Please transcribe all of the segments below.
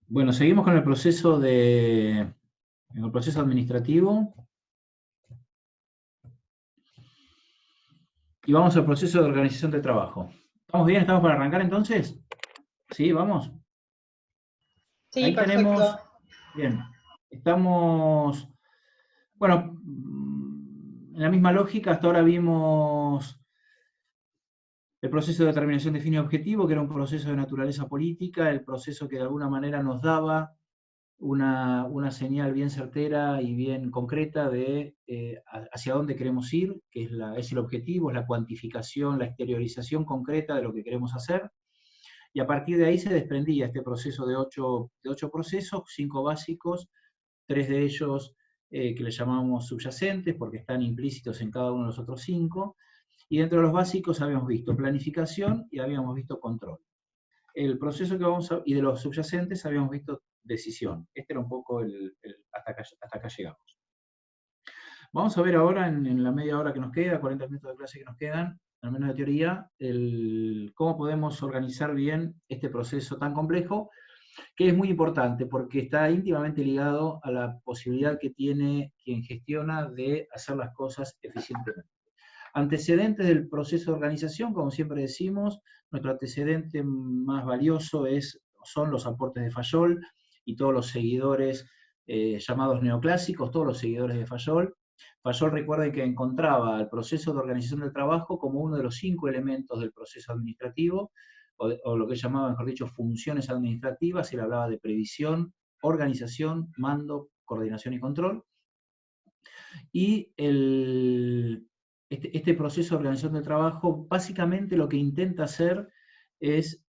Bueno, seguimos con el proceso administrativo y vamos al proceso de organización de trabajo. ¿Estamos bien? ¿Estamos para arrancar entonces? Sí, vamos. Sí, Ahí perfecto. tenemos, bien, estamos, bueno, en la misma lógica, hasta ahora vimos el proceso de determinación de fin y objetivo, que era un proceso de naturaleza política, el proceso que de alguna manera nos daba una señal bien certera y bien concreta de hacia dónde queremos ir, que es el objetivo, es la cuantificación, la exteriorización concreta de lo que queremos hacer. Y a partir de ahí se desprendía este proceso de ocho procesos, 5 básicos, 3 de ellos que le llamamos subyacentes porque están implícitos en cada uno de los otros 5. Y dentro de los básicos habíamos visto planificación y habíamos visto control. El proceso que y de los subyacentes habíamos visto decisión. Este era un poco hasta acá llegamos. Vamos a ver ahora en la media hora que nos queda, 40 minutos de clase que nos quedan, al menos de teoría, cómo podemos organizar bien este proceso tan complejo, que es muy importante porque está íntimamente ligado a la posibilidad que tiene quien gestiona de hacer las cosas eficientemente. Antecedentes del proceso de organización, como siempre decimos, nuestro antecedente más valioso son los aportes de Fayol y todos los seguidores llamados neoclásicos, todos los seguidores de Fayol. Fayol, recuerden que encontraba el proceso de organización del trabajo como uno de los 5 elementos del proceso administrativo, o lo que llamaba, mejor dicho, funciones administrativas. Él hablaba de previsión, organización, mando, coordinación y control. Y este proceso de organización del trabajo básicamente lo que intenta hacer es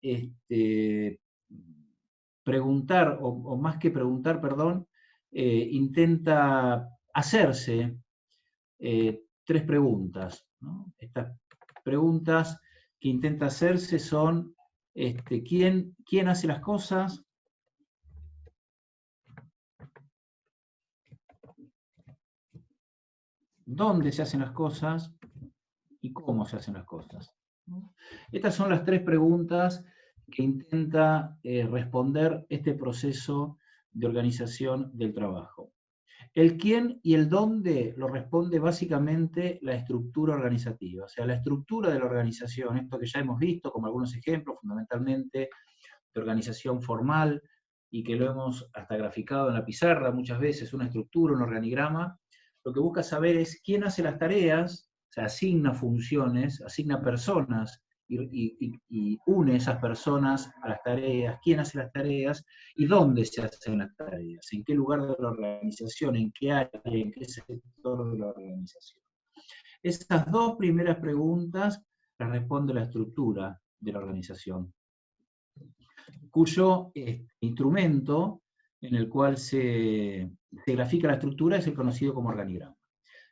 preguntar, o más que preguntar, perdón, intenta hacerse 3 preguntas, ¿no? Estas preguntas que intenta hacerse son ¿quién hace las cosas? ¿Dónde se hacen las cosas? ¿Y cómo se hacen las cosas? Estas son las 3 preguntas que intenta responder este proceso de organización del trabajo. El quién y el dónde lo responde básicamente la estructura organizativa, o sea, la estructura de la organización, esto que ya hemos visto como algunos ejemplos, fundamentalmente de organización formal, y que lo hemos hasta graficado en la pizarra muchas veces, una estructura, un organigrama. Lo que busca saber es quién hace las tareas, o sea, asigna funciones, asigna personas y une esas personas a las tareas, quién hace las tareas y dónde se hacen las tareas, en qué lugar de la organización, en qué área, en qué sector de la organización. Esas 2 primeras preguntas las responde la estructura de la organización, cuyo instrumento en el cual se grafica la estructura es el conocido como organigrama.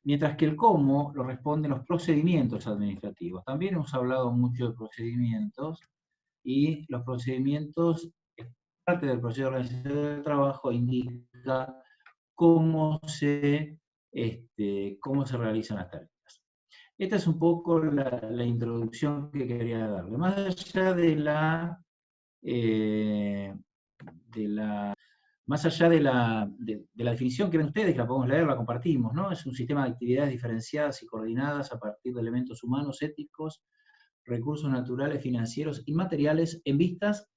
Mientras que el cómo lo responden los procedimientos administrativos. También hemos hablado mucho de procedimientos, y los procedimientos, parte del proceso de organización del trabajo, indica cómo se realizan las tareas. Esta es un poco la introducción que quería darle. Más allá eh, de la más allá de la definición que ven ustedes, que la podemos leer, la compartimos, ¿no? Es un sistema de actividades diferenciadas y coordinadas a partir de elementos humanos, éticos, recursos naturales, financieros y materiales en vistas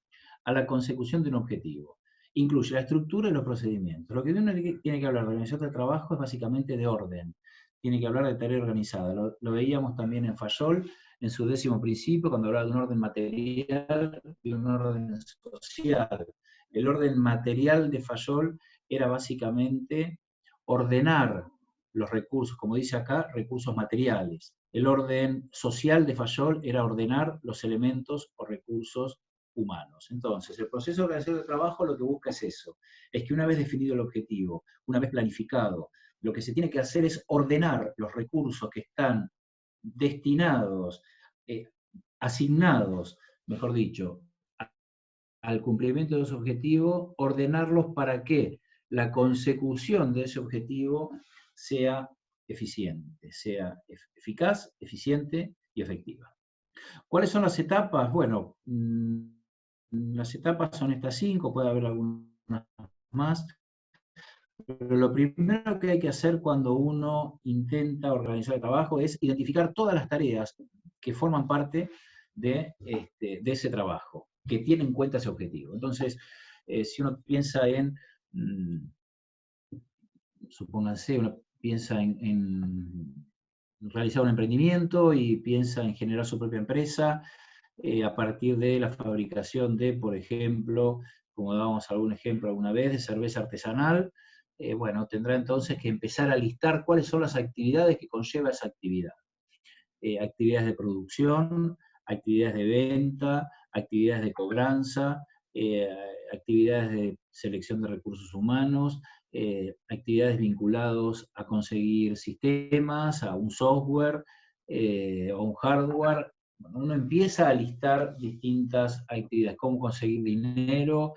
a la consecución de un objetivo. Incluye la estructura y los procedimientos. Lo que uno tiene que hablar de organización del trabajo es básicamente de orden. Tiene que hablar de tarea organizada. Lo veíamos también en Fayol, en su 10º principio, cuando hablaba de un orden material y un orden social. El orden material de Fayol era básicamente ordenar los recursos, como dice acá, recursos materiales. El orden social de Fayol era ordenar los elementos o recursos humanos. Entonces, el proceso de organización de trabajo lo que busca es eso, es que una vez definido el objetivo, una vez planificado, lo que se tiene que hacer es ordenar los recursos que están destinados, asignados, mejor dicho, al cumplimiento de ese objetivo, ordenarlos para que la consecución de ese objetivo sea eficiente, sea eficaz, eficiente y efectiva. ¿Cuáles son las etapas? Bueno, las etapas son estas 5, puede haber alguna más. Pero lo primero que hay que hacer cuando uno intenta organizar el trabajo es identificar todas las tareas que forman parte de ese trabajo, que tienen en cuenta ese objetivo. Entonces, si uno piensa en, supónganse, uno piensa en realizar un emprendimiento y piensa en generar su propia empresa, a partir de la fabricación de, por ejemplo, como dábamos algún ejemplo alguna vez, de cerveza artesanal, bueno, tendrá entonces que empezar a listar cuáles son las actividades que conlleva esa actividad. Actividades de producción, actividades de venta, actividades de cobranza, actividades de selección de recursos humanos, actividades vinculadas a conseguir sistemas, a un software, o un hardware. Bueno, uno empieza a listar distintas actividades, cómo conseguir dinero,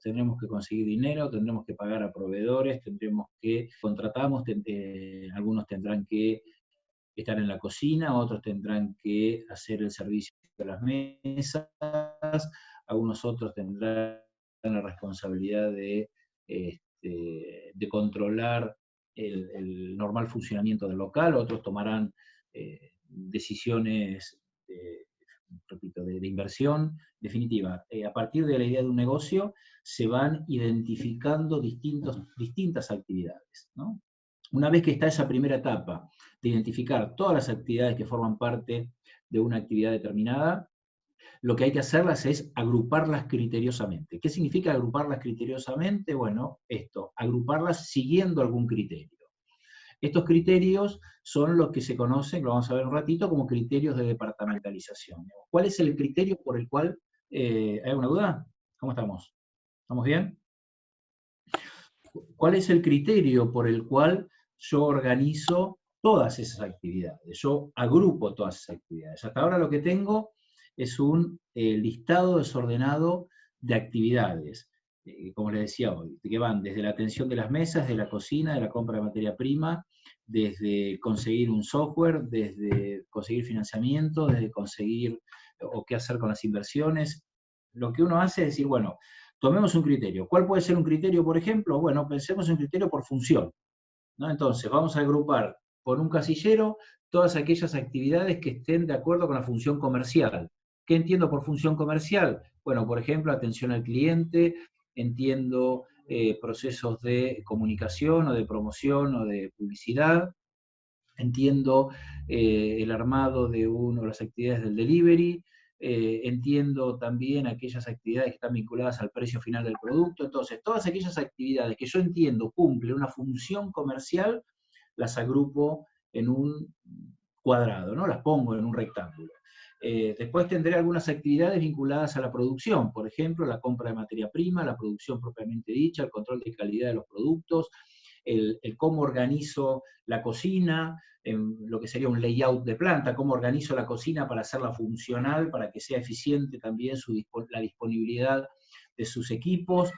tendremos que conseguir dinero, tendremos que pagar a proveedores, tendremos que contratamos, algunos tendrán que estar en la cocina, otros tendrán que hacer el servicio de las mesas, algunos otros tendrán la responsabilidad de controlar el normal funcionamiento del local, otros tomarán decisiones, repito, de inversión. En definitiva, a partir de la idea de un negocio se van identificando distintas actividades, ¿no? Una vez que está esa primera etapa de identificar todas las actividades que forman parte de una actividad determinada, lo que hay que hacerlas es agruparlas criteriosamente. ¿Qué significa agruparlas criteriosamente? Bueno, agruparlas siguiendo algún criterio. Estos criterios son los que se conocen, lo vamos a ver un ratito, como criterios de departamentalización. ¿Cuál es el criterio por el cual, ¿hay alguna duda? ¿Cómo estamos? ¿Estamos bien? ¿Cuál es el criterio por el cual yo organizo todas esas actividades? Yo agrupo todas esas actividades. Hasta ahora lo que tengo es un listado desordenado de actividades, como les decía hoy, que van desde la atención de las mesas, de la cocina, de la compra de materia prima, desde conseguir un software, desde conseguir financiamiento, desde conseguir o qué hacer con las inversiones. Lo que uno hace es decir, bueno, tomemos un criterio. ¿Cuál puede ser un criterio, por ejemplo? Bueno, pensemos en un criterio por función, ¿no? Entonces, vamos a agrupar por un casillero todas aquellas actividades que estén de acuerdo con la función comercial. ¿Qué entiendo por función comercial? Bueno, por ejemplo, atención al cliente, entiendo procesos de comunicación o de promoción o de publicidad, entiendo el armado de las actividades del delivery, entiendo también aquellas actividades que están vinculadas al precio final del producto. Entonces, todas aquellas actividades que yo entiendo cumplen una función comercial, las agrupo en un cuadrado, ¿no? Las pongo en un rectángulo. Después tendré algunas actividades vinculadas a la producción, por ejemplo, la compra de materia prima, la producción propiamente dicha, el control de calidad de los productos, el cómo organizo la cocina, lo que sería un layout de planta, cómo organizo la cocina para hacerla funcional, para que sea eficiente también la disponibilidad de sus equipos.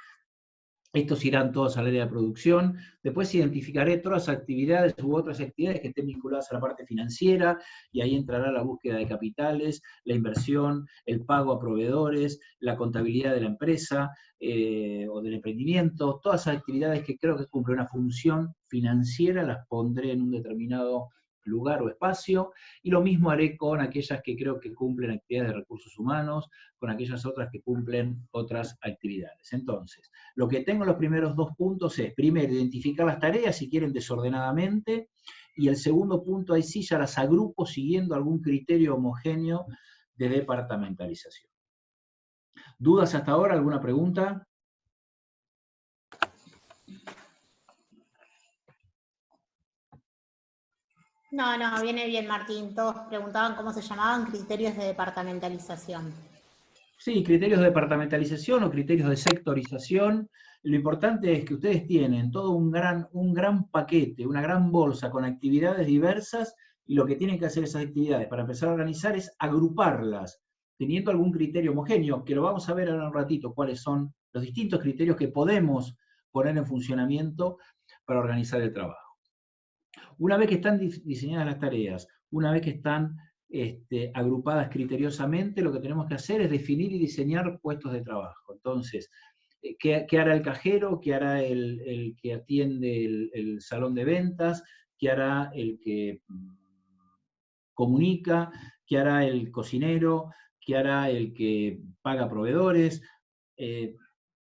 Estos irán todos al área de producción. Después identificaré todas las actividades u otras actividades que estén vinculadas a la parte financiera, y ahí entrará la búsqueda de capitales, la inversión, el pago a proveedores, la contabilidad de la empresa o del emprendimiento. Todas esas actividades que creo que cumplen una función financiera las pondré en un determinado lugar o espacio, y lo mismo haré con aquellas que creo que cumplen actividades de recursos humanos, con aquellas otras que cumplen otras actividades. Entonces, lo que tengo en los primeros dos puntos es, primero, identificar las tareas, si quieren, desordenadamente, y el segundo punto, ahí sí ya las agrupo siguiendo algún criterio homogéneo de departamentalización. ¿Dudas hasta ahora? ¿Alguna pregunta? No, viene bien, Martín. Todos preguntaban cómo se llamaban criterios de departamentalización. Sí, criterios de departamentalización o criterios de sectorización. Lo importante es que ustedes tienen todo un gran paquete, una gran bolsa con actividades diversas, y lo que tienen que hacer esas actividades para empezar a organizar es agruparlas, teniendo algún criterio homogéneo, que lo vamos a ver ahora un ratito, cuáles son los distintos criterios que podemos poner en funcionamiento para organizar el trabajo. Una vez que están diseñadas las tareas, una vez que están agrupadas criteriosamente, lo que tenemos que hacer es definir y diseñar puestos de trabajo. Entonces, ¿qué hará el cajero? ¿Qué hará el que atiende el salón de ventas? ¿Qué hará el que comunica? ¿Qué hará el cocinero? ¿Qué hará el que paga proveedores?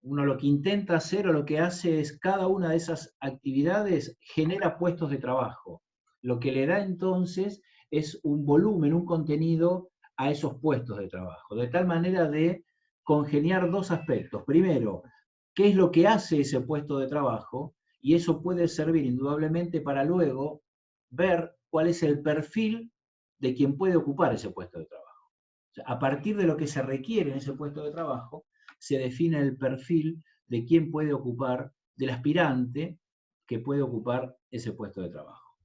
Uno lo que intenta hacer o lo que hace es cada una de esas actividades genera puestos de trabajo. Lo que le da entonces es un volumen, un contenido a esos puestos de trabajo, de tal manera de congeniar dos aspectos. Primero, qué es lo que hace ese puesto de trabajo, y eso puede servir indudablemente para luego ver cuál es el perfil de quien puede ocupar ese puesto de trabajo. O sea, a partir de lo que se requiere en ese puesto de trabajo, se define el perfil de quién puede ocupar, del aspirante que puede ocupar ese puesto de trabajo.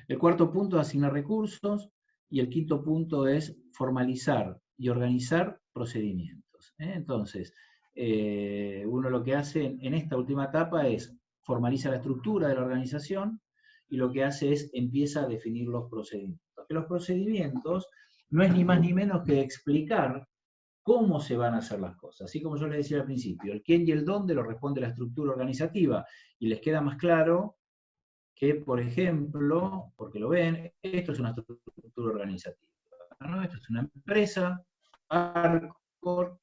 El cuarto punto es asignar recursos, y el quinto punto es formalizar y organizar procedimientos. Entonces, uno lo que hace en esta última etapa es formaliza la estructura de la organización, y lo que hace es empieza a definir los procedimientos. Que los procedimientos no es ni más ni menos que explicar cómo se van a hacer las cosas. Así como yo les decía al principio, el quién y el dónde lo responde la estructura organizativa, y les queda más claro que, por ejemplo, porque lo ven, esto es una estructura organizativa, ¿no? Esto es una empresa, Arcor,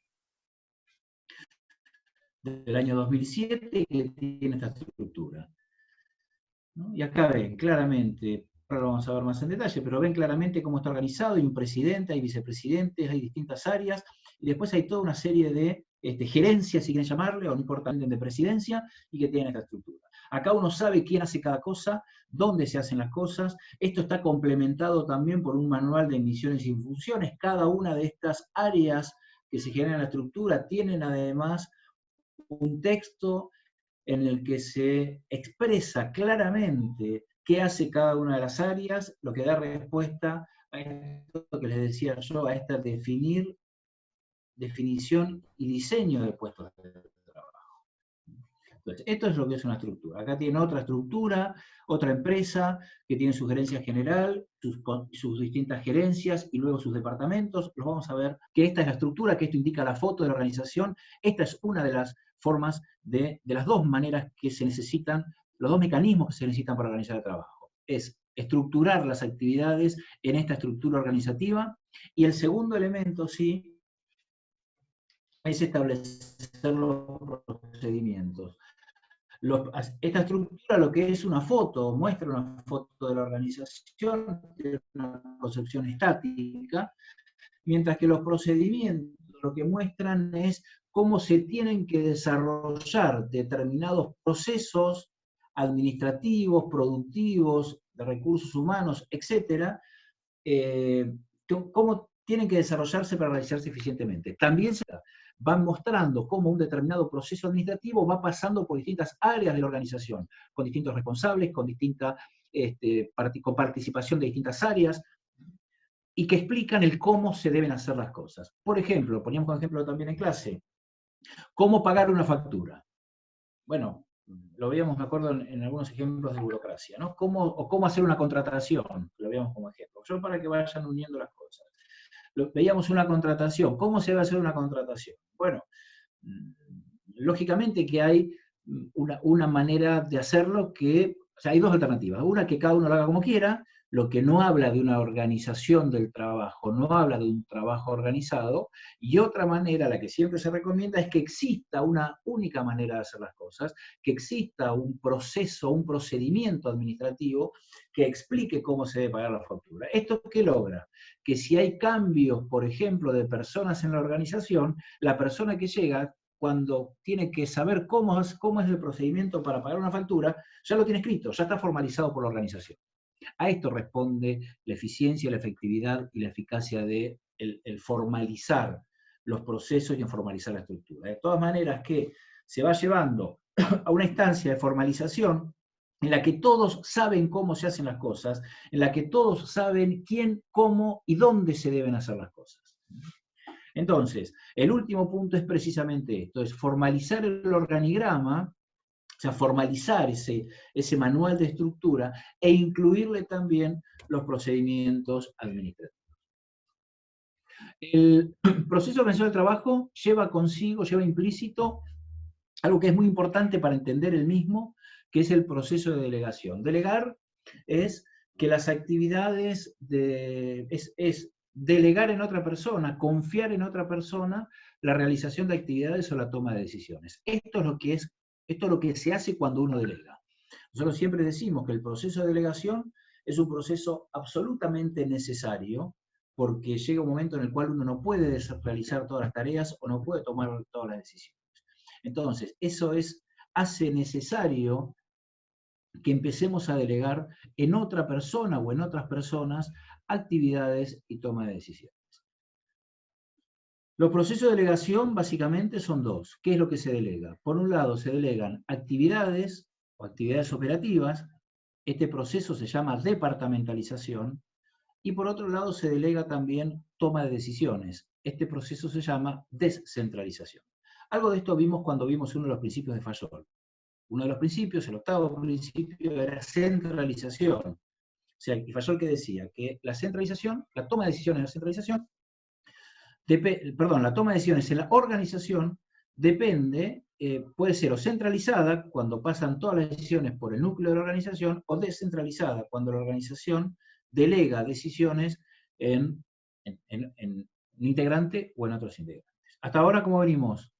del año 2007, que tiene esta estructura, ¿no? Y acá ven claramente, ahora lo vamos a ver más en detalle, pero ven claramente cómo está organizado. Hay un presidente, hay vicepresidentes, hay distintas áreas, y después hay toda una serie de gerencias, si quieren llamarle, o no importa, de presidencia, y que tienen esta estructura. Acá uno sabe quién hace cada cosa, dónde se hacen las cosas. Esto está complementado también por un manual de misiones y funciones. Cada una de estas áreas que se generan en la estructura tienen además un texto en el que se expresa claramente qué hace cada una de las áreas, lo que da respuesta a esto que les decía yo, a esta definición y diseño de puestos de trabajo. Entonces, esto es lo que es una estructura. Acá tiene otra estructura, otra empresa que tiene su gerencia general, sus distintas gerencias y luego sus departamentos. Los vamos a ver que esta es la estructura, que esto indica la foto de la organización. Esta es una de las formas de las dos maneras que se necesitan, los dos mecanismos que se necesitan para organizar el trabajo. Es estructurar las actividades en esta estructura organizativa, y el segundo elemento, sí, es establecer los procedimientos. Esta estructura lo que es una foto, muestra una foto de la organización, de una concepción estática, mientras que los procedimientos lo que muestran es cómo se tienen que desarrollar determinados procesos administrativos, productivos, de recursos humanos, etcétera, cómo tienen que desarrollarse para realizarse eficientemente. También se van mostrando cómo un determinado proceso administrativo va pasando por distintas áreas de la organización, con distintos responsables, con con participación de distintas áreas, y que explican el cómo se deben hacer las cosas. Por ejemplo, poníamos como ejemplo también en clase, ¿cómo pagar una factura? Bueno, lo veíamos, me acuerdo, en algunos ejemplos de burocracia, ¿no? Cómo hacer una contratación, lo veíamos como ejemplo. Yo, para que vayan uniendo las cosas. Veíamos una contratación. ¿Cómo se va a hacer una contratación? Bueno, lógicamente que hay una manera de hacerlo que, o sea, hay dos alternativas. Una, que cada uno lo haga como quiera, lo que no habla de una organización del trabajo, no habla de un trabajo organizado, y otra manera, la que siempre se recomienda, es que exista una única manera de hacer las cosas, que exista un proceso, un procedimiento administrativo que explique cómo se debe pagar la factura. ¿Esto qué logra? Que si hay cambios, por ejemplo, de personas en la organización, la persona que llega, cuando tiene que saber cómo es el procedimiento para pagar una factura, ya lo tiene escrito, ya está formalizado por la organización. A esto responde la eficiencia, la efectividad y la eficacia de el formalizar los procesos y en formalizar la estructura. De todas maneras, que se va llevando a una instancia de formalización en la que todos saben cómo se hacen las cosas, en la que todos saben quién, cómo y dónde se deben hacer las cosas. Entonces, el último punto es precisamente esto, es formalizar el organigrama, o sea, formalizar ese manual de estructura e incluirle también los procedimientos administrativos. El proceso de organización del trabajo lleva implícito algo que es muy importante para entender el mismo, que es el proceso de delegación. Delegar es que las actividades, es delegar en otra persona, confiar en otra persona la realización de actividades o la toma de decisiones. Esto es lo que se hace cuando uno delega. Nosotros siempre decimos que el proceso de delegación es un proceso absolutamente necesario, porque llega un momento en el cual uno no puede realizar todas las tareas o no puede tomar todas las decisiones. Entonces, eso hace necesario que empecemos a delegar en otra persona o en otras personas actividades y toma de decisiones. Los procesos de delegación básicamente son dos. ¿Qué es lo que se delega? Por un lado, se delegan actividades o actividades operativas. Este proceso se llama departamentalización. Y por otro lado, se delega también toma de decisiones. Este proceso se llama descentralización. Algo de esto vimos cuando vimos uno de los principios de Fayol. Uno de los principios, el octavo principio, era centralización. O sea, y Fayol que decía que la centralización, la toma de decisiones en la centralización, la toma de decisiones en la organización depende, puede ser o centralizada, cuando pasan todas las decisiones por el núcleo de la organización, o descentralizada, cuando la organización delega decisiones en un integrante o en otros integrantes. Hasta ahora, ¿cómo venimos?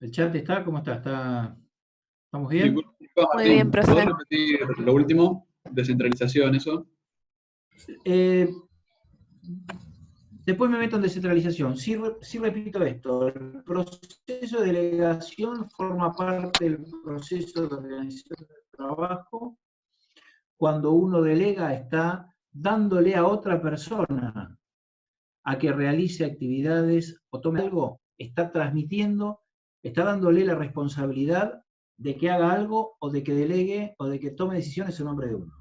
¿El chat está? ¿Cómo está? ¿Estamos bien? Muy bien, profe. ¿Puedo repetir lo último? Descentralización, eso. Después me meto en descentralización. Sí repito esto, el proceso de delegación forma parte del proceso de organización del trabajo. Cuando uno delega, está dándole a otra persona a que realice actividades o tome algo, está transmitiendo, está dándole la responsabilidad de que haga algo o de que delegue o de que tome decisiones en nombre de uno.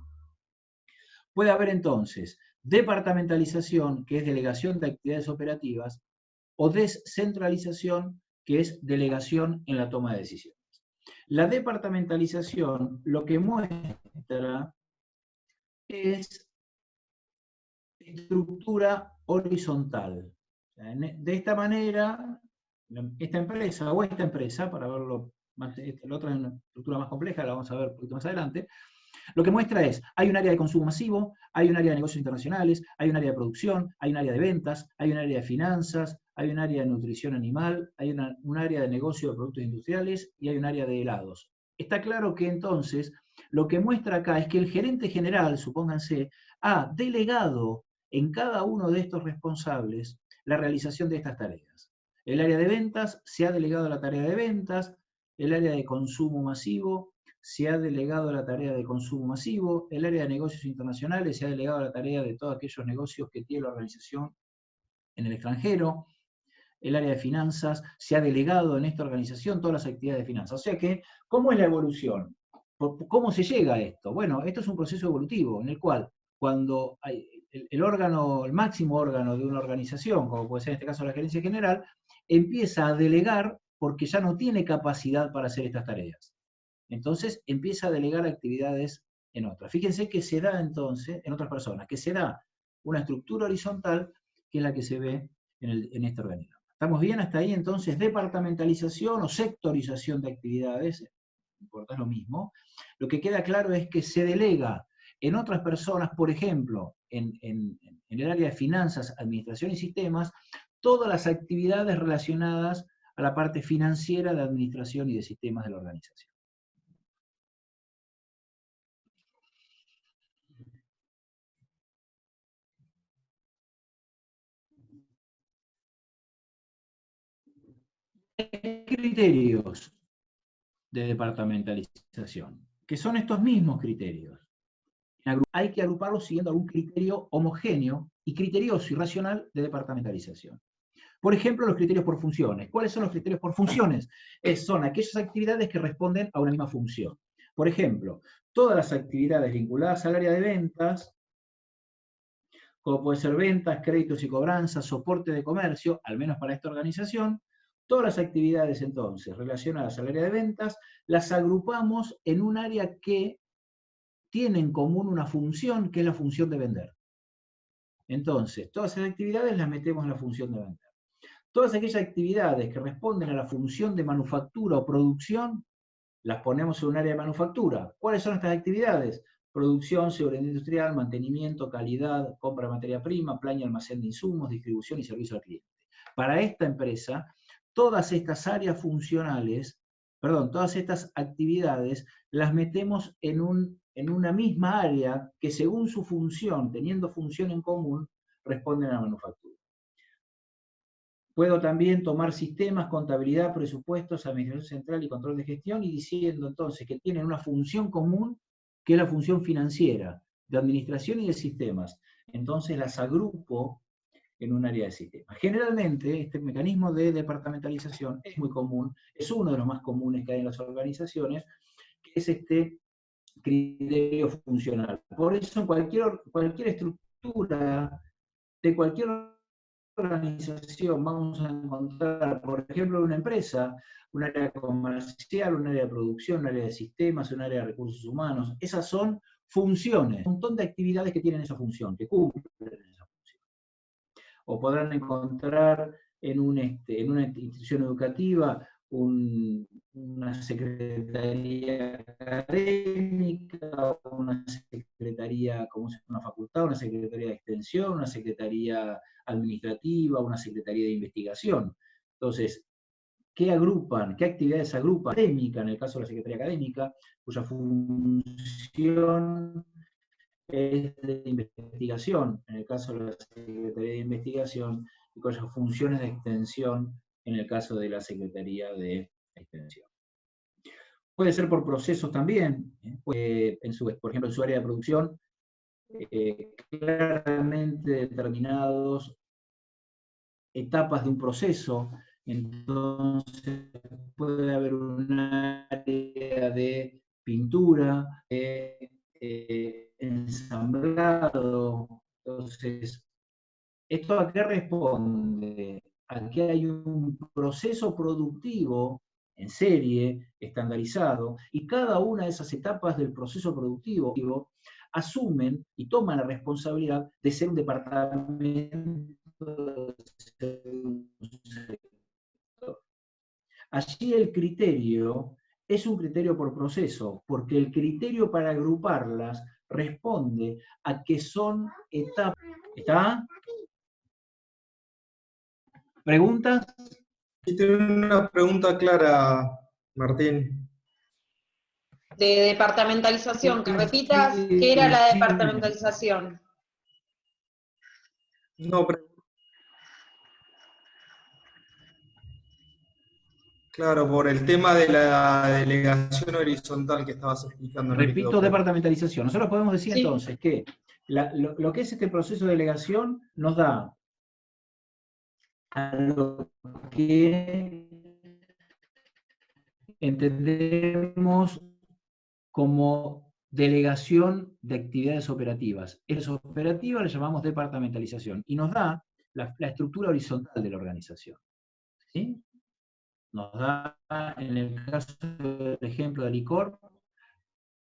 Puede haber entonces departamentalización, que es delegación de actividades operativas, o descentralización, que es delegación en la toma de decisiones. La departamentalización lo que muestra es estructura horizontal. De esta manera, esta empresa, para verlo más, la otra es una estructura más compleja, la vamos a ver un poquito más adelante, lo que muestra es, hay un área de consumo masivo, hay un área de negocios internacionales, hay un área de producción, hay un área de ventas, hay un área de finanzas, hay un área de nutrición animal, hay un área de negocio de productos industriales y hay un área de helados. Está claro que entonces, lo que muestra acá es que el gerente general, supónganse, ha delegado en cada uno de estos responsables la realización de estas tareas. El área de ventas se ha delegado la tarea de ventas, el área de consumo masivo se ha delegado la tarea de consumo masivo, el área de negocios internacionales se ha delegado la tarea de todos aquellos negocios que tiene la organización en el extranjero, el área de finanzas se ha delegado en esta organización todas las actividades de finanzas. O sea que, ¿cómo es la evolución? ¿Cómo se llega a esto? Bueno, esto es un proceso evolutivo en el cual cuando hay el órgano, el máximo órgano de una organización, como puede ser en este caso la gerencia general, empieza a delegar porque ya no tiene capacidad para hacer estas tareas. Entonces empieza a delegar actividades en otras. Fíjense que se da entonces, en otras personas, que se da una estructura horizontal que es la que se ve en este organismo. ¿Estamos bien hasta ahí? Entonces, departamentalización o sectorización de actividades, no importa, es lo mismo. Lo que queda claro es que se delega en otras personas, por ejemplo, en el área de finanzas, administración y sistemas, todas las actividades relacionadas a la parte financiera de administración y de sistemas de la organización. Criterios de departamentalización, que son estos mismos criterios. Hay que agruparlos siguiendo algún criterio homogéneo y criterioso y racional de departamentalización. Por ejemplo, los criterios por funciones. ¿Cuáles son los criterios por funciones? Son aquellas actividades que responden a una misma función. Por ejemplo, todas las actividades vinculadas al área de ventas, como puede ser ventas, créditos y cobranzas, soporte de comercio, al menos para esta organización, todas las actividades entonces relacionadas al área de ventas, las agrupamos en un área que tiene en común una función, que es la función de vender. Entonces, todas esas actividades las metemos en la función de vender. Todas aquellas actividades que responden a la función de manufactura o producción, las ponemos en un área de manufactura. ¿Cuáles son estas actividades? Producción, seguridad industrial, mantenimiento, calidad, compra de materia prima, plan y almacén de insumos, distribución y servicio al cliente. Para esta empresa, todas estas áreas funcionales, todas estas actividades, las metemos en una misma área que según su función, teniendo función en común, responden a la manufactura. Puedo también tomar sistemas, contabilidad, presupuestos, administración central y control de gestión, y diciendo entonces que tienen una función común, que es la función financiera, de administración y de sistemas. Entonces las agrupo en un área de sistemas. Generalmente este mecanismo de departamentalización es muy común, es uno de los más comunes que hay en las organizaciones, que es este criterio funcional. Por eso en cualquier estructura de cualquier organización vamos a encontrar, por ejemplo, en una empresa, un área comercial, un área de producción, un área de sistemas, un área de recursos humanos. Esas son funciones, un montón de actividades que tienen esa función, que cumplen esa función. O podrán encontrar en una institución educativa una secretaría académica, una secretaría, como es una facultad, una secretaría de extensión, una secretaría administrativa, una secretaría de investigación. Entonces, ¿qué agrupan? ¿Qué actividades agrupan? Académica, en el caso de la secretaría académica, cuya función es de investigación, en el caso de la secretaría de investigación, y cuyas funciones de extensión, en el caso de la Secretaría de Extensión. Puede ser por procesos también, por ejemplo, en su área de producción, claramente determinados etapas de un proceso, entonces puede haber un área de pintura, de ensamblado. Entonces, ¿esto a qué responde? A que hay un proceso productivo en serie, estandarizado, y cada una de esas etapas del proceso productivo asumen y toman la responsabilidad de ser un departamento. Allí el criterio es un criterio por proceso, porque el criterio para agruparlas responde a que son etapas. ¿Está? ¿Preguntas? Sí, tengo una pregunta clara, Martín. De departamentalización, que repitas, ¿qué era la departamentalización? No, claro, por el tema de la delegación horizontal que estabas explicando. Repito, departamentalización. Nosotros podemos decir Sí. entonces que lo que es este proceso de delegación nos da a lo que entendemos como delegación de actividades operativas. Esas operativas le llamamos departamentalización y nos da la estructura horizontal de la organización. ¿Sí? Nos da, en el caso del ejemplo de licor,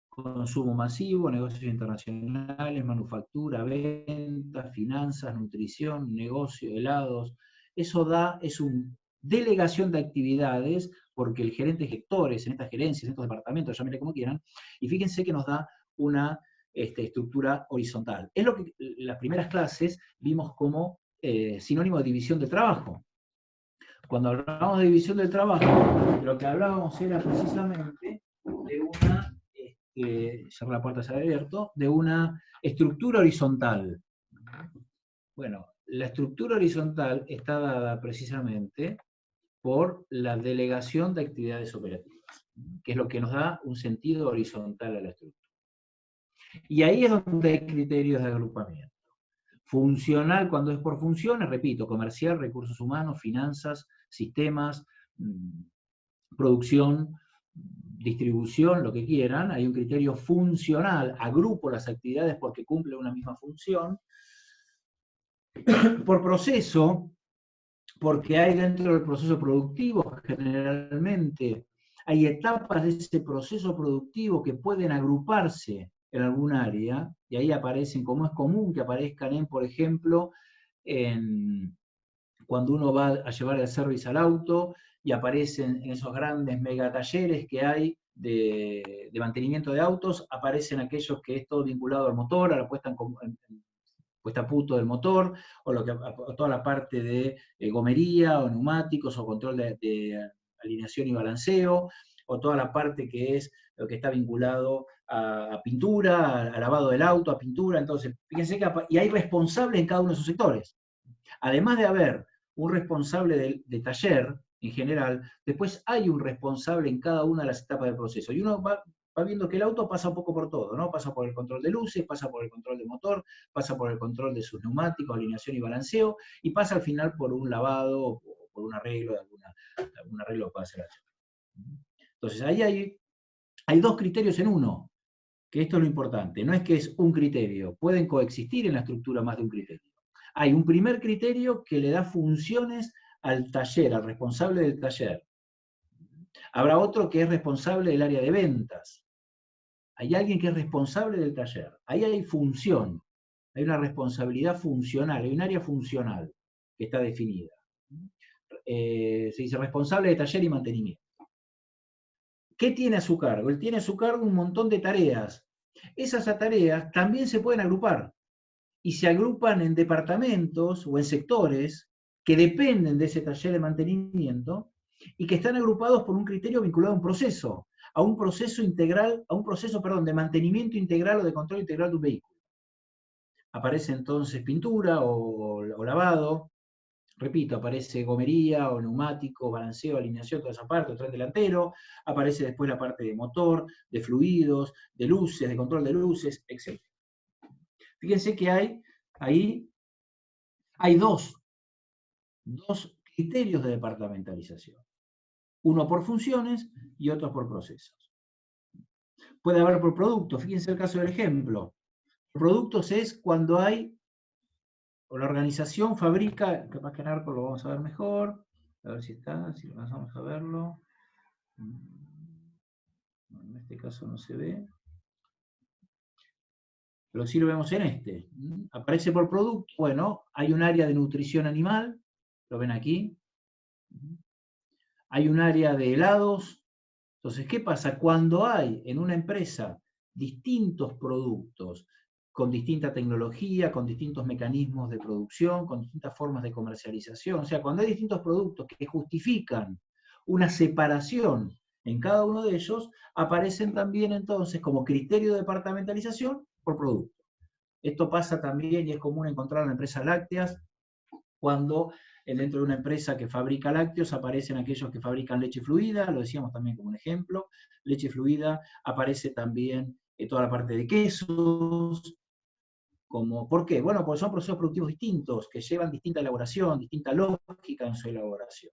consumo masivo, negocios internacionales, manufactura, ventas, finanzas, nutrición, negocio, helados. Eso es una delegación de actividades, porque el gerente gestores en estas gerencias, en estos departamentos, llámenle como quieran, y fíjense que nos da una estructura horizontal. Es lo que en las primeras clases vimos como sinónimo de división del trabajo. Cuando hablábamos de división del trabajo, lo que hablábamos era precisamente de una, cerrar la puerta se ha abierto, de una estructura horizontal. Bueno, la estructura horizontal está dada precisamente por la delegación de actividades operativas, que es lo que nos da un sentido horizontal a la estructura. Y ahí es donde hay criterios de agrupamiento. Funcional cuando es por funciones, repito, comercial, recursos humanos, finanzas, sistemas, producción, distribución, lo que quieran. Hay un criterio funcional, agrupo las actividades porque cumplen una misma función. Por proceso, porque hay dentro del proceso productivo, generalmente, hay etapas de ese proceso productivo que pueden agruparse en algún área, y ahí aparecen, como es común que aparezcan por ejemplo, en cuando uno va a llevar el service al auto y aparecen en esos grandes megatalleres que hay de mantenimiento de autos, aparecen aquellos que es todo vinculado al motor, a la puesta a punto del motor, o toda la parte de gomería, o neumáticos, o control de alineación y balanceo, o toda la parte que es lo que está vinculado a pintura, a lavado del auto, a pintura. Entonces, fíjense que y hay responsables en cada uno de esos sectores. Además de haber un responsable de taller, en general, después hay un responsable en cada una de las etapas del proceso. Y uno va viendo que el auto pasa un poco por todo, ¿no? Pasa por el control de luces, pasa por el control de motor, pasa por el control de sus neumáticos, alineación y balanceo, y pasa al final por un lavado o por un arreglo, algún arreglo que pueda hacer allá. Entonces, ahí hay dos criterios en uno, que esto es lo importante. No es que es un criterio, pueden coexistir en la estructura más de un criterio. Hay un primer criterio que le da funciones al taller, al responsable del taller. Habrá otro que es responsable del área de ventas. Hay alguien que es responsable del taller. Ahí hay función, hay una responsabilidad funcional, hay un área funcional que está definida. Se dice responsable de taller y mantenimiento. ¿Qué tiene a su cargo? Él tiene a su cargo un montón de tareas. Esas tareas también se pueden agrupar y se agrupan en departamentos o en sectores que dependen de ese taller de mantenimiento y que están agrupados por un criterio vinculado a un proceso integral, de mantenimiento integral o de control integral de un vehículo. Aparece entonces pintura o lavado, repito, aparece gomería o neumático, balanceo, alineación, toda esa parte, tren delantero, aparece después la parte de motor, de fluidos, de luces, de control de luces, etc. Fíjense que ahí hay dos criterios de departamentalización. Uno por funciones y otro por procesos. Puede haber por productos, fíjense el caso del ejemplo. Productos es cuando o la organización fabrica, capaz que en ARCO lo vamos a ver mejor, a ver si está, si lo vamos a verlo. En este caso no se ve. Pero sí lo vemos en este. Aparece por producto, bueno, hay un área de nutrición animal, lo ven aquí. Hay un área de helados. Entonces, ¿qué pasa? Cuando hay en una empresa distintos productos, con distinta tecnología, con distintos mecanismos de producción, con distintas formas de comercialización, o sea, cuando hay distintos productos que justifican una separación en cada uno de ellos, aparecen también entonces como criterio de departamentalización por producto. Esto pasa también, y es común encontrar en empresas lácteas, cuando dentro de una empresa que fabrica lácteos aparecen aquellos que fabrican leche fluida, lo decíamos también como un ejemplo, leche fluida, aparece también toda la parte de quesos. ¿Por qué? Bueno, porque son procesos productivos distintos, que llevan distinta elaboración, distinta lógica en su elaboración.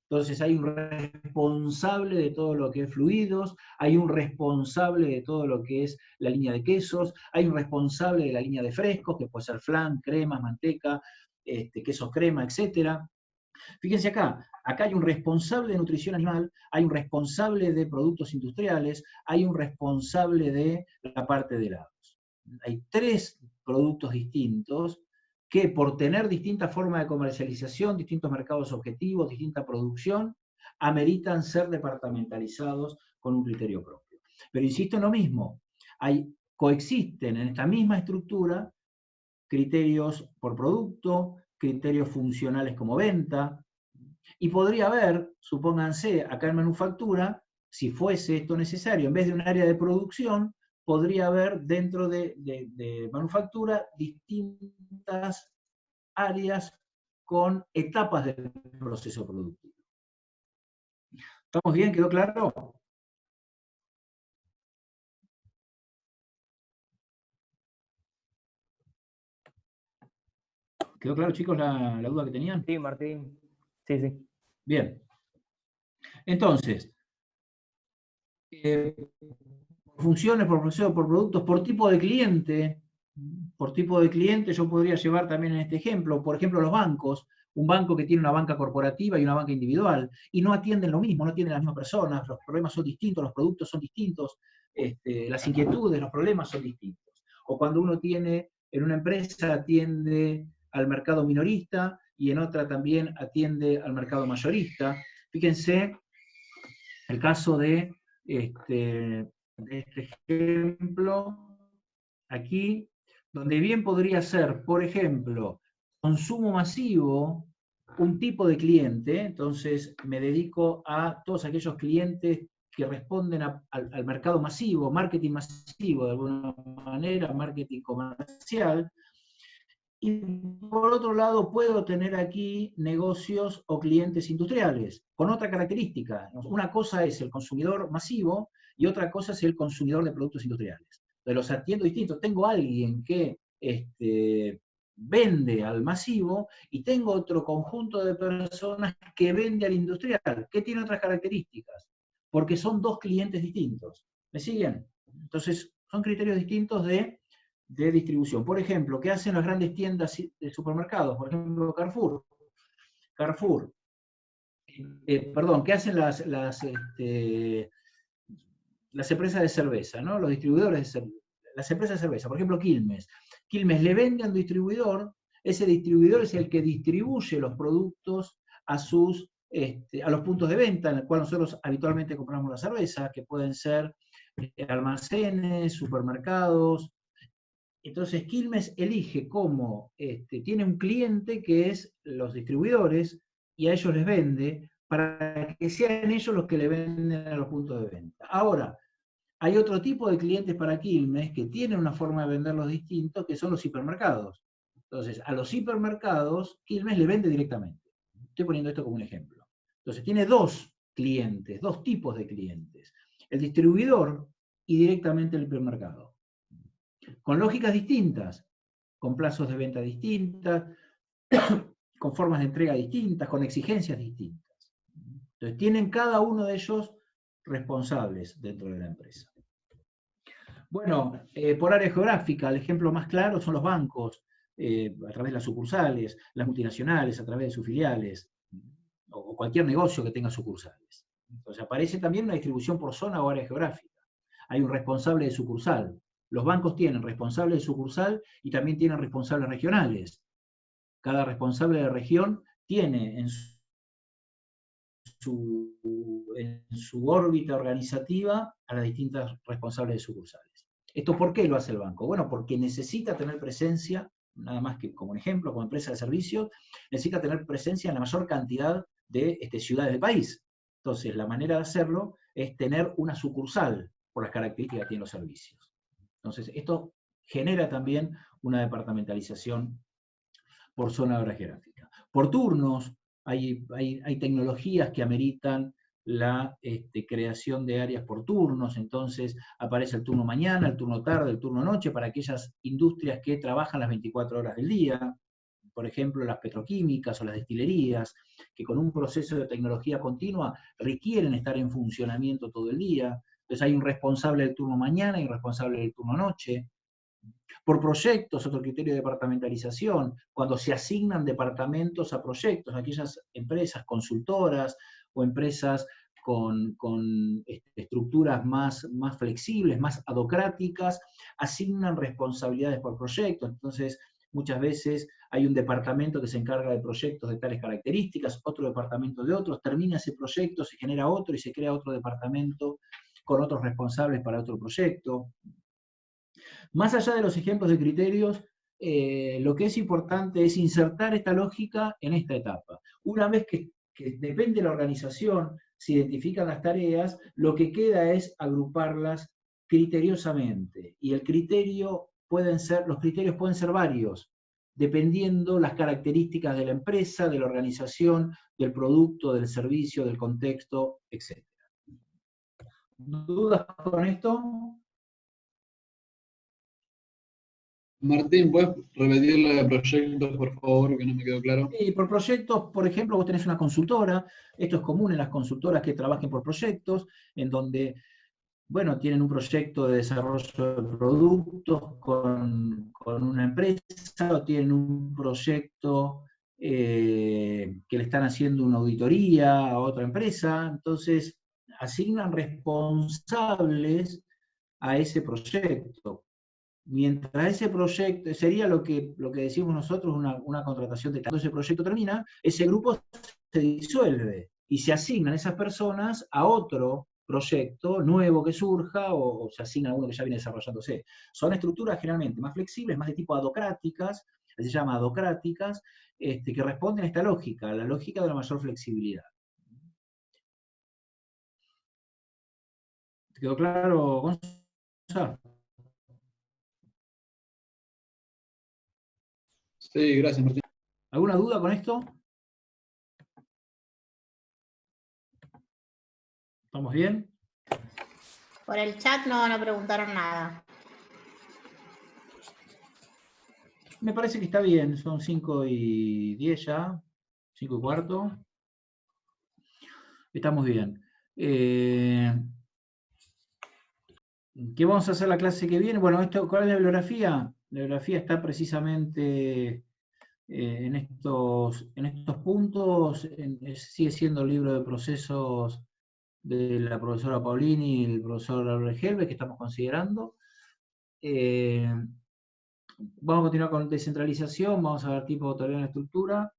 Entonces hay un responsable de todo lo que es fluidos, hay un responsable de todo lo que es la línea de quesos, hay un responsable de la línea de frescos, que puede ser flan, crema, manteca, quesos crema, etc. Fíjense acá hay un responsable de nutrición animal, hay un responsable de productos industriales, hay un responsable de la parte de helados. Hay tres productos distintos que por tener distintas formas de comercialización, distintos mercados objetivos, distinta producción, ameritan ser departamentalizados con un criterio propio. Pero insisto en lo mismo, coexisten en esta misma estructura criterios por producto, criterios funcionales como venta, y podría haber, supónganse, acá en manufactura, si fuese esto necesario, en vez de un área de producción, podría haber dentro de manufactura distintas áreas con etapas del proceso productivo. ¿Estamos bien? ¿Quedó claro? ¿Quedó claro, chicos, la duda que tenían? Sí, Martín. Sí. Bien. Entonces, funciones, por proceso, por productos, por tipo de cliente. Por tipo de cliente yo podría llevar también en este ejemplo, por ejemplo, los bancos. Un banco que tiene una banca corporativa y una banca individual, y no atienden lo mismo, no tienen las mismas personas, los problemas son distintos, los productos son distintos, las inquietudes, los problemas son distintos. O cuando uno tiene, en una empresa atiende al mercado minorista y en otra también atiende al mercado mayorista. Fíjense el caso de este ejemplo aquí, donde bien podría ser, por ejemplo, consumo masivo, un tipo de cliente. Entonces me dedico a todos aquellos clientes que responden al mercado masivo, marketing masivo de alguna manera, marketing comercial. Y por otro lado puedo tener aquí negocios o clientes industriales, con otra característica. Una cosa es el consumidor masivo y otra cosa es el consumidor de productos industriales. Entonces los atiendo distintos. Tengo a alguien que vende al masivo y tengo otro conjunto de personas que vende al industrial, que tiene otras características, porque son dos clientes distintos. ¿Me siguen? Entonces son criterios distintos de distribución. Por ejemplo, ¿qué hacen las grandes tiendas de supermercados? Por ejemplo, Carrefour. ¿Qué hacen las empresas de cerveza, ¿no? Los distribuidores de cerveza. Las empresas de cerveza, por ejemplo, Quilmes. Quilmes le vende a un distribuidor, ese distribuidor es el que distribuye los productos a los puntos de venta, en el cual nosotros habitualmente compramos la cerveza, que pueden ser almacenes, supermercados. Entonces Quilmes elige cómo tiene un cliente que es los distribuidores y a ellos les vende para que sean ellos los que le venden a los puntos de venta. Ahora, hay otro tipo de clientes para Quilmes que tienen una forma de venderlos distintos, que son los hipermercados. Entonces, a los hipermercados Quilmes le vende directamente. Estoy poniendo esto como un ejemplo. Entonces, tiene dos clientes, dos tipos de clientes. El distribuidor y directamente el hipermercado. Con lógicas distintas, con plazos de venta distintas, con formas de entrega distintas, con exigencias distintas. Entonces, tienen cada uno de ellos responsables dentro de la empresa. Bueno, por área geográfica, el ejemplo más claro son los bancos, a través de las sucursales, las multinacionales, a través de sus filiales, o cualquier negocio que tenga sucursales. Entonces aparece también una distribución por zona o área geográfica. Hay un responsable de sucursal. Los bancos tienen responsable de sucursal y también tienen responsables regionales. Cada responsable de región tiene en su órbita organizativa a las distintas responsables de sucursales. ¿Esto por qué lo hace el banco? Bueno, porque necesita tener presencia, nada más que como un ejemplo, como empresa de servicios, necesita tener presencia en la mayor cantidad de ciudades del país. Entonces, la manera de hacerlo es tener una sucursal por las características que tienen los servicios. Entonces, esto genera también una departamentalización por zona geográfica. Por turnos, hay tecnologías que ameritan la creación de áreas por turnos. Entonces aparece el turno mañana, el turno tarde, el turno noche, para aquellas industrias que trabajan las 24 horas del día, por ejemplo las petroquímicas o las destilerías, que con un proceso de tecnología continua requieren estar en funcionamiento todo el día. Entonces hay un responsable del turno mañana y un responsable del turno noche. Por proyectos, otro criterio de departamentalización, cuando se asignan departamentos a proyectos, aquellas empresas consultoras o empresas con estructuras más flexibles, más adocráticas, asignan responsabilidades por proyectos. Entonces, muchas veces hay un departamento que se encarga de proyectos de tales características, otro departamento de otros, termina ese proyecto, se genera otro y se crea otro departamento con otros responsables para otro proyecto. Más allá de los ejemplos de criterios, lo que es importante es insertar esta lógica en esta etapa. Una vez que depende de la organización, se identifican las tareas, lo que queda es agruparlas criteriosamente. Y los criterios pueden ser varios, dependiendo las características de la empresa, de la organización, del producto, del servicio, del contexto, etc. ¿Dudas con esto? Martín, ¿puedes repetir la de proyectos, por favor, que no me quedó claro? Y por proyectos, por ejemplo, vos tenés una consultora, esto es común en las consultoras que trabajen por proyectos, en donde, bueno, tienen un proyecto de desarrollo de productos con una empresa, o tienen un proyecto que le están haciendo una auditoría a otra empresa, entonces asignan responsables a ese proyecto. mientras ese proyecto, sería lo que decimos nosotros una contratación de... Cuando ese proyecto termina, ese grupo se disuelve y se asignan esas personas a otro proyecto nuevo que surja o se asigna a uno que ya viene desarrollándose. Son estructuras generalmente más flexibles, más de tipo adocráticas, se llama adocráticas, que responden a esta lógica, a la lógica de la mayor flexibilidad. ¿Te quedó claro, Gonzalo? Sí, gracias, Martín. ¿Alguna duda con esto? ¿Estamos bien? Por el chat no preguntaron nada. Me parece que está bien, son 5:10 ya, 5:15. Estamos bien. ¿Qué vamos a hacer la clase que viene? Bueno, ¿cuál es la bibliografía? La bibliografía está precisamente en estos puntos. Sigue siendo el libro de procesos de la profesora Paulini y el profesor Albert Helve, que estamos considerando. Vamos a continuar con descentralización, vamos a ver tipo de autoridad en la estructura.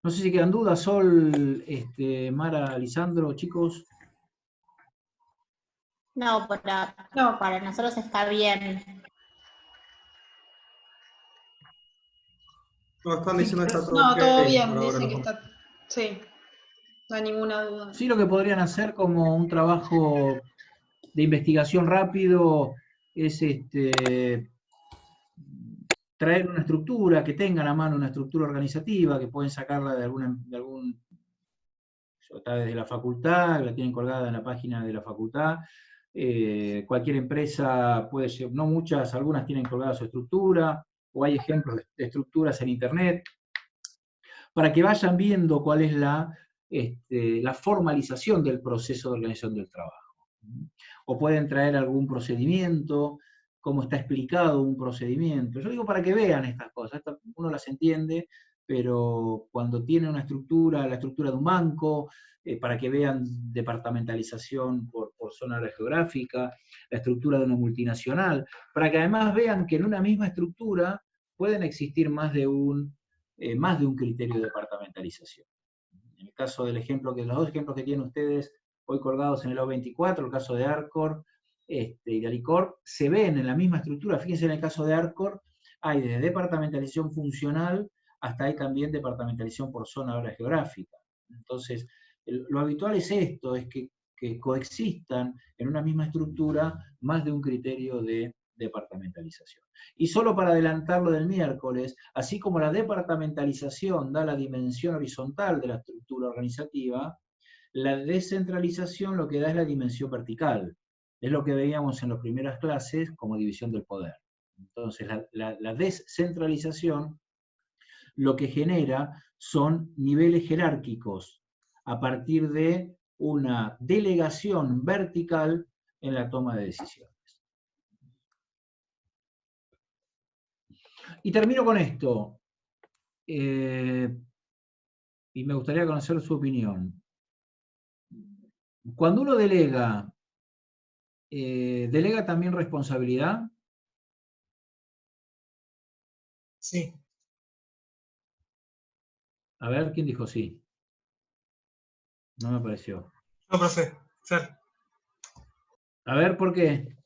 No sé si quedan dudas, Sol, Mara, Lisandro, chicos. No, para nosotros está bien. No, están diciendo que está todo No, ok, todo bien, por ahora dice no. que está... Sí, no hay ninguna duda. Sí, lo que podrían hacer como un trabajo de investigación rápido es traer una estructura, que tengan a mano una estructura organizativa, que pueden sacarla de algún está desde la facultad, la tienen colgada en la página de la facultad. Cualquier empresa puede ser, no muchas, algunas tienen colgada su estructura, o hay ejemplos de estructuras en internet, para que vayan viendo cuál es la formalización del proceso de organización del trabajo. O pueden traer algún procedimiento, cómo está explicado un procedimiento. Yo digo para que vean estas cosas, uno las entiende, pero cuando tiene una estructura, la estructura de un banco, para que vean departamentalización por zona geográfica, la estructura de una multinacional, para que además vean que en una misma estructura pueden existir más de un criterio de departamentalización. En el caso del ejemplo, los dos ejemplos que tienen ustedes hoy colgados en el O24, el caso de Arcor y de Alicor, se ven en la misma estructura. Fíjense en el caso de Arcor, hay desde departamentalización funcional hasta hay también departamentalización por zona hora geográfica. Entonces, lo habitual es esto, es que coexistan en una misma estructura más de un criterio de departamentalización. Y solo para adelantar lo del miércoles, así como la departamentalización da la dimensión horizontal de la estructura organizativa, la descentralización lo que da es la dimensión vertical. Es lo que veíamos en las primeras clases como división del poder. Entonces, la descentralización lo que genera son niveles jerárquicos a partir de una delegación vertical en la toma de decisiones. Y termino con esto, y me gustaría conocer su opinión. Cuando uno delega, ¿delega también responsabilidad? Sí. A ver, ¿quién dijo sí? No me pareció. No, profe. Fer. A ver, ¿por qué?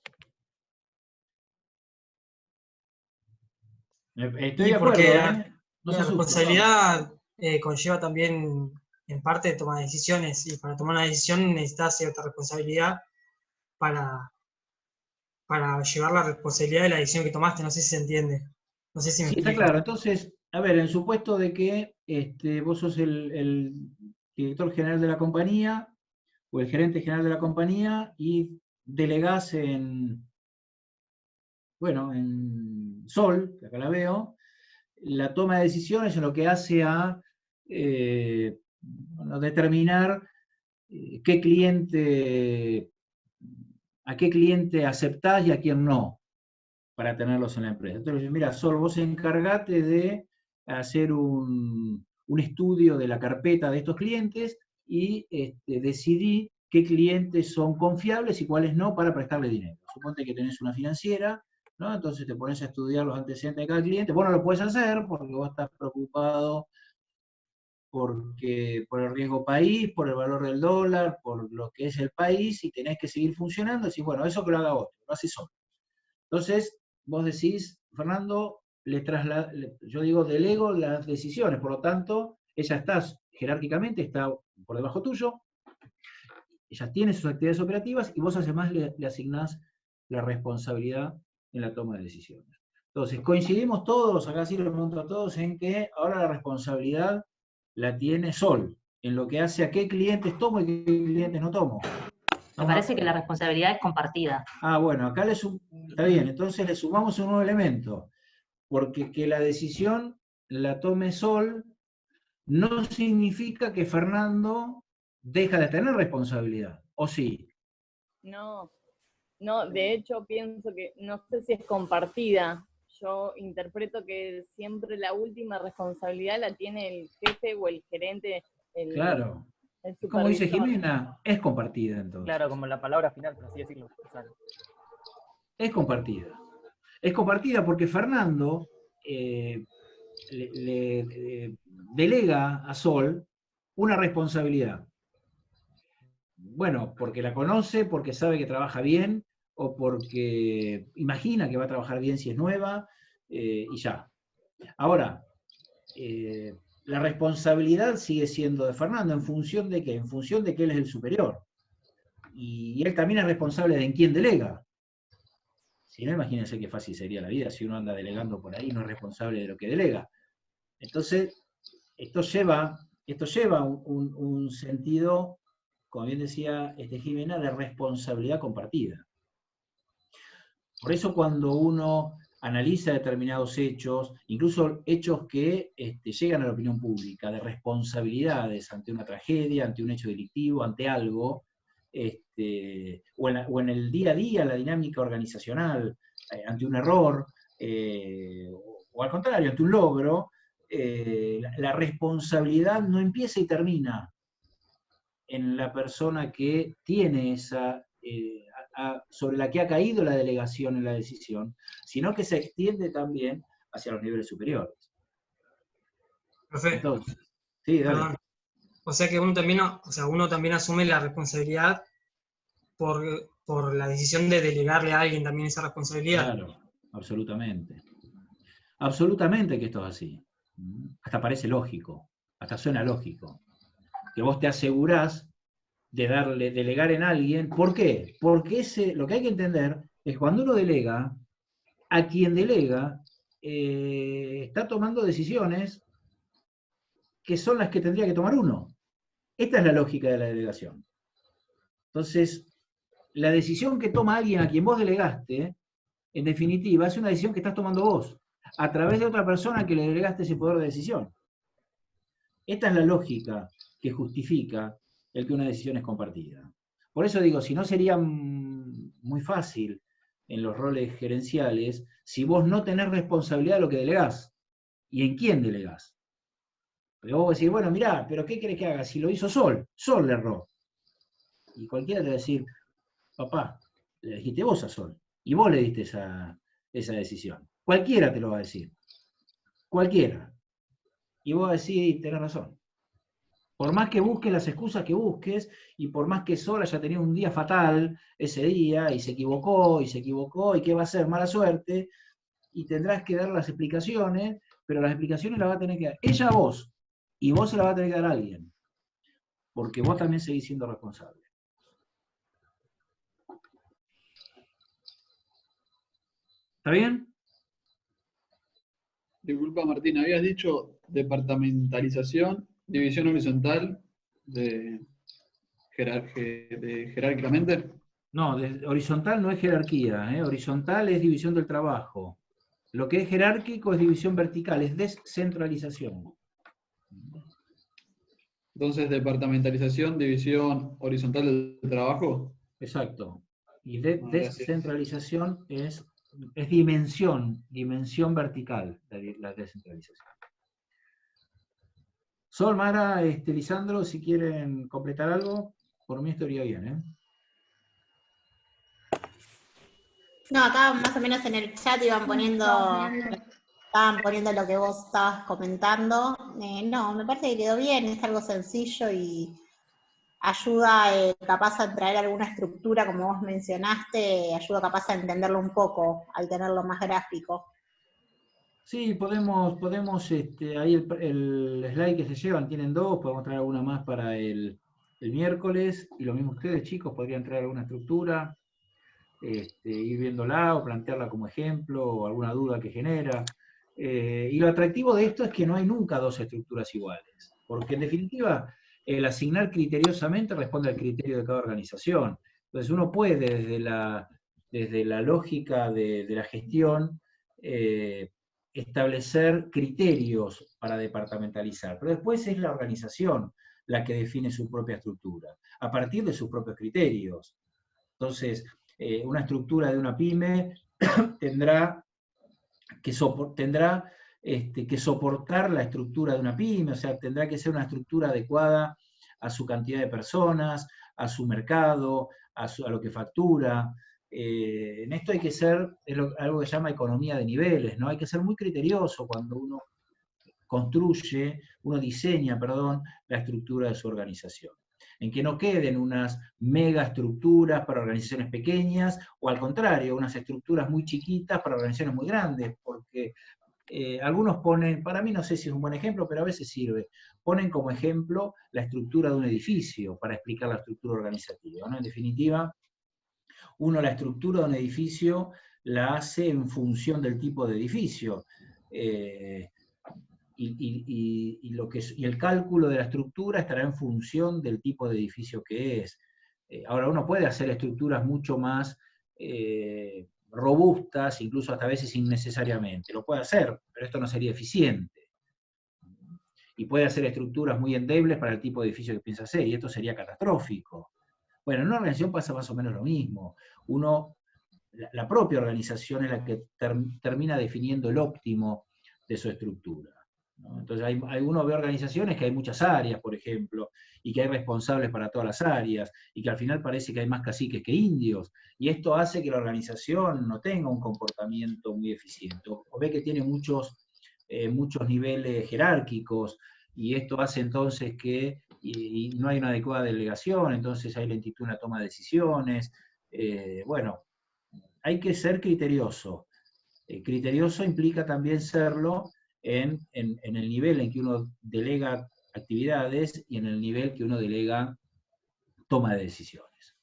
Estoy de acuerdo, porque no la responsabilidad conlleva también, en parte, tomar decisiones, y para tomar una decisión necesitas cierta responsabilidad para llevar la responsabilidad de la decisión que tomaste. No sé si se entiende. No sé si me Sí, está explico. claro. Entonces, a ver, en supuesto de que vos sos el director general de la compañía o el gerente general de la compañía y delegás en Sol, que acá la veo, la toma de decisiones en lo que hace a determinar a qué cliente aceptás y a quién no, para tenerlos en la empresa. Entonces, mira, Sol, vos encargate de hacer un estudio de la carpeta de estos clientes y decidí qué clientes son confiables y cuáles no para prestarle dinero. Suponte que tenés una financiera, ¿no? Entonces te pones a estudiar los antecedentes de cada cliente. Vos no lo puedes hacer porque vos estás preocupado por el riesgo país, por el valor del dólar, por lo que es el país, y tenés que seguir funcionando. Decís, bueno, eso que lo haga otro, lo hace solo. Entonces, vos decís, Fernando, yo digo, delego las decisiones, por lo tanto, ella está jerárquicamente, está por debajo tuyo, ella tiene sus actividades operativas y vos además le asignás la responsabilidad en la toma de decisiones. Entonces, coincidimos todos, acá sí lo pregunto a todos, en que ahora la responsabilidad la tiene Sol, en lo que hace a qué clientes tomo y qué clientes no tomo. Me parece que la responsabilidad es compartida. Ah, bueno, acá está bien, entonces le sumamos un nuevo elemento, porque que la decisión la tome Sol no significa que Fernando deja de tener responsabilidad, ¿o sí? No, de hecho pienso que, no sé si es compartida. Yo interpreto que siempre la última responsabilidad la tiene el jefe o el gerente. Claro. El Como dice supervisor. Jimena, es compartida entonces. Claro, como la palabra final, por así decirlo. Exacto. Es compartida. Es compartida porque Fernando le delega a Sol una responsabilidad. Bueno, porque la conoce, porque sabe que trabaja bien, o porque imagina que va a trabajar bien si es nueva, y ya. Ahora, la responsabilidad sigue siendo de Fernando, ¿en función de qué? En función de que él es el superior. Y él también es responsable de en quién delega. Si no, imagínense qué fácil sería la vida si uno anda delegando por ahí y no es responsable de lo que delega. Entonces, esto lleva un sentido, como bien decía Jimena, de responsabilidad compartida. Por eso cuando uno analiza determinados hechos, incluso hechos que llegan a la opinión pública, de responsabilidades ante una tragedia, ante un hecho delictivo, ante algo, o en el día a día, la dinámica organizacional, ante un error, o al contrario, ante un logro, la responsabilidad no empieza y termina en la persona que tiene esa, sobre la que ha caído la delegación en la decisión, sino que se extiende también hacia los niveles superiores. Profe, Entonces, sí, dale. perdón. O sea que uno también asume la responsabilidad por la decisión de delegarle a alguien también esa responsabilidad. Claro, absolutamente. Absolutamente que esto es así. Hasta parece lógico, hasta suena lógico. Que vos te asegurás de delegar en alguien. ¿Por qué? Porque lo que hay que entender es que cuando uno delega, a quien delega está tomando decisiones que son las que tendría que tomar uno. Esta es la lógica de la delegación. Entonces, la decisión que toma alguien a quien vos delegaste, en definitiva, es una decisión que estás tomando vos, a través de otra persona que le delegaste ese poder de decisión. Esta es la lógica que justifica el que una decisión es compartida. Por eso digo, si no sería muy fácil en los roles gerenciales si vos no tenés responsabilidad de lo que delegás y en quién delegás. Porque vos decís, bueno, mirá, pero ¿qué querés que haga? Si lo hizo Sol le erró. Y cualquiera te va a decir, papá, le dijiste vos a Sol, y vos le diste esa decisión. Cualquiera te lo va a decir. Cualquiera. Y vos decís, tenés razón. Por más que busques las excusas que busques, y por más que Sol haya tenido un día fatal ese día, y se equivocó, y qué va a hacer, mala suerte, y tendrás que dar las explicaciones, pero las explicaciones las va a tener que dar ella a vos, y vos se las va a tener que dar a alguien, porque vos también seguís siendo responsable. ¿Está bien? Disculpa, Martín, habías dicho departamentalización, división horizontal jerárquicamente. No, horizontal no es jerarquía, horizontal es división del trabajo. Lo que es jerárquico es división vertical, es descentralización. Entonces, departamentalización, división horizontal del trabajo. Exacto. Y descentralización es dimensión vertical, la descentralización. Sol, Mara, Lisandro, si quieren completar algo, por mí estaría bien, No, acá más o menos en el chat estaban poniendo lo que vos estabas comentando. No, me parece que quedó bien, es algo sencillo y ayuda capaz a traer alguna estructura, como vos mencionaste, ayuda capaz a entenderlo un poco, al tenerlo más gráfico. Sí, podemos ahí el slide que se llevan, tienen dos, podemos traer alguna más para el miércoles, y lo mismo ustedes, chicos, podrían traer alguna estructura, ir viéndola o plantearla como ejemplo, o alguna duda que genera. Y lo atractivo de esto es que no hay nunca dos estructuras iguales, porque en definitiva, el asignar criteriosamente responde al criterio de cada organización. Entonces uno puede, desde la lógica de la gestión, establecer criterios para departamentalizar, pero después es la organización la que define su propia estructura, a partir de sus propios criterios. Entonces, una estructura de una pyme tendrá que soportar la estructura de una pyme, o sea, tendrá que ser una estructura adecuada a su cantidad de personas, a su mercado, a lo que factura. En esto hay que ser, algo que se llama economía de niveles, ¿no? Hay que ser muy criterioso cuando uno diseña, la estructura de su organización. En que no queden unas mega estructuras para organizaciones pequeñas, o al contrario, unas estructuras muy chiquitas para organizaciones muy grandes, porque algunos ponen, para mí no sé si es un buen ejemplo, pero a veces sirve, ponen como ejemplo la estructura de un edificio para explicar la estructura organizativa, ¿no? En definitiva, uno la estructura de un edificio la hace en función del tipo de edificio. Y el cálculo de la estructura estará en función del tipo de edificio que es. Ahora, uno puede hacer estructuras mucho más robustas, incluso hasta a veces innecesariamente. Lo puede hacer, pero esto no sería eficiente. Y puede hacer estructuras muy endebles para el tipo de edificio que piensa hacer, y esto sería catastrófico. Bueno, en una organización pasa más o menos lo mismo. La propia organización es la que termina definiendo el óptimo de su estructura, ¿no? Entonces uno ve organizaciones que hay muchas áreas, por ejemplo, y que hay responsables para todas las áreas, y que al final parece que hay más caciques que indios, y esto hace que la organización no tenga un comportamiento muy eficiente, o ve que tiene muchos niveles jerárquicos, y esto hace entonces que y no hay una adecuada delegación, entonces hay lentitud en la toma de decisiones. Bueno, hay que ser criterioso. Criterioso implica también serlo en el nivel en que uno delega actividades y en el nivel que uno delega toma de decisiones.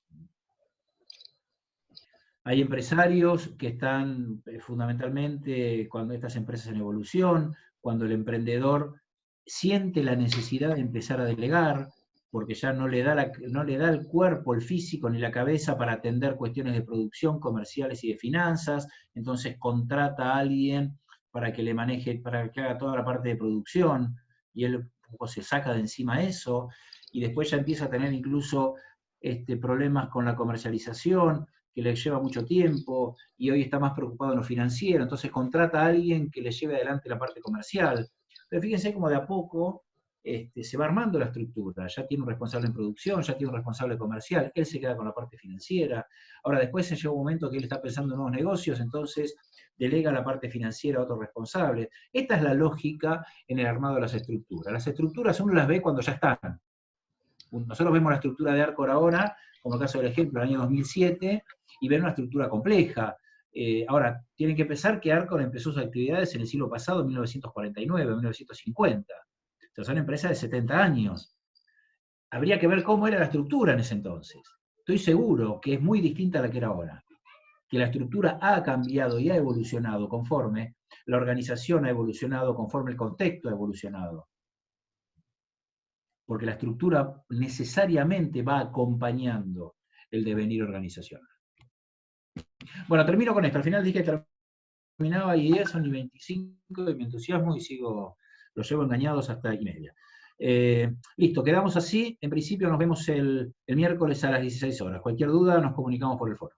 Hay empresarios que están fundamentalmente cuando estas empresas en evolución, cuando el emprendedor siente la necesidad de empezar a delegar, porque ya no le da el cuerpo, el físico ni la cabeza para atender cuestiones de producción, comerciales y de finanzas, entonces contrata a alguien para que le maneje, para que haga toda la parte de producción, y él se saca de encima eso, y después ya empieza a tener incluso problemas con la comercialización, que le lleva mucho tiempo, y hoy está más preocupado en lo financiero, entonces contrata a alguien que le lleve adelante la parte comercial. Pero fíjense cómo de a poco se va armando la estructura, ya tiene un responsable en producción, ya tiene un responsable comercial, él se queda con la parte financiera, ahora después se llega un momento que él está pensando en nuevos negocios, entonces delega la parte financiera a otro responsable. Esta es la lógica en el armado de las estructuras. Las estructuras uno las ve cuando ya están. Nosotros vemos la estructura de Arcor ahora, como el caso del ejemplo, el año 2007, y ven una estructura compleja. Ahora, tienen que pensar que Arcor empezó sus actividades en el siglo pasado, en 1949, 1950. O sea, son empresas de 70 años. Habría que ver cómo era la estructura en ese entonces. Estoy seguro que es muy distinta a la que era ahora. Que la estructura ha cambiado y ha evolucionado conforme la organización ha evolucionado, conforme el contexto ha evolucionado. Porque la estructura necesariamente va acompañando el devenir organizacional. Bueno, termino con esto. Al final dije que terminaba y 10, son y 25 de mi entusiasmo y los llevo engañados hasta y media. Listo, quedamos así. En principio nos vemos el miércoles a las 16 horas. Cualquier duda nos comunicamos por el foro.